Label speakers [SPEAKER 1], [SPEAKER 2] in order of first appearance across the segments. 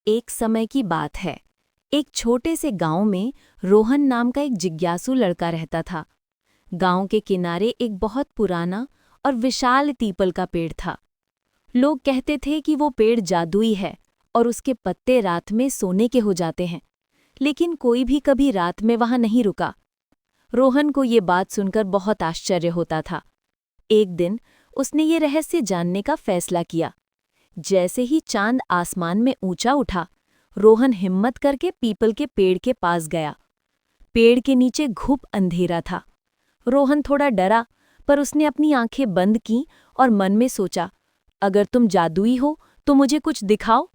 [SPEAKER 1] एक समय की बात है। एक छोटे से गांव में रोहन नाम का एक जिज्ञासु लड़का रहता था। गांव के किनारे एक बहुत पुराना और विशाल पीपल का पेड़ था। लोग कहते थे कि वो पेड़ जादुई है और उसके पत्ते रात में सोने के हो जाते हैं, लेकिन कोई भी कभी रात में वहां नहीं रुका। रोहन को ये बात सुनकर बहुत आश्चर्य होता था। एक दिन उसने ये रहस्य जानने का फैसला किया। जैसे ही चांद आसमान में ऊंचा उठा, रोहन हिम्मत करके पीपल के पेड़ के पास गया। पेड़ के नीचे घुप अंधेरा था। रोहन थोड़ा डरा, पर उसने अपनी आंखें बंद की और मन में सोचा, अगर तुम जादुई हो तो मुझे कुछ दिखाओ।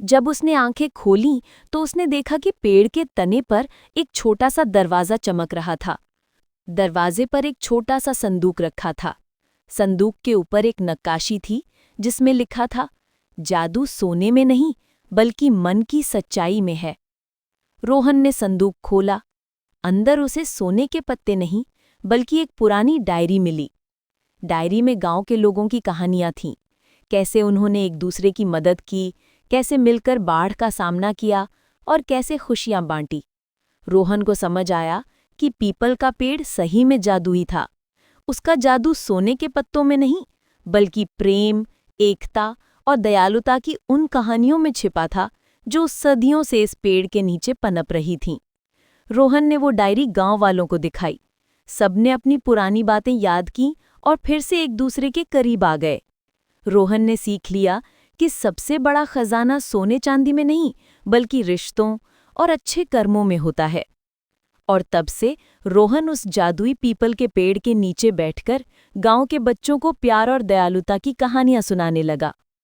[SPEAKER 1] जब उसने आंखें खोलीं तो उसने देखा कि पेड़ के तने पर एक छोटा सा दरवाजा चमक रहा था। दरवाजे पर एक छोटा सा संदूक रखा था। संदूक के ऊपर एक नक्काशी थी जिसमें लिखा था, जादू सोने में नहीं बल्कि मन की सच्चाई में है। रोहन ने संदूक खोला। अंदर उसे सोने के पत्ते नहीं बल्कि एक पुरानी डायरी मिली। डायरी में गांव के लोगों की कहानियां थीं, कैसे उन्होंने एक दूसरे की मदद की, कैसे मिलकर बाढ़ का सामना किया और कैसे खुशियां बांटी। रोहन को समझ आया कि पीपल का पेड़ सही में जादुई था। उसका जादू सोने के पत्तों में नहीं बल्कि प्रेम, एकता और दयालुता की उन कहानियों में छिपा था जो सदियों से इस पेड़ के नीचे पनप रही थीं। रोहन ने वो डायरी गांव वालों को दिखाई। सबने अपनी पुरानी बातें याद कीं और फिर से एक दूसरे के करीब आ गए। रोहन ने सीख लिया कि सबसे बड़ा खजाना सोने चांदी में नहीं बल्कि रिश्तों और अच्छे कर्मों में होता है। और तब से रोहन उस जादुई पीपल के पेड़ के नीचे बैठकर गांव के बच्चों को प्यार और दयालुता की कहानियां सुनाने लगा।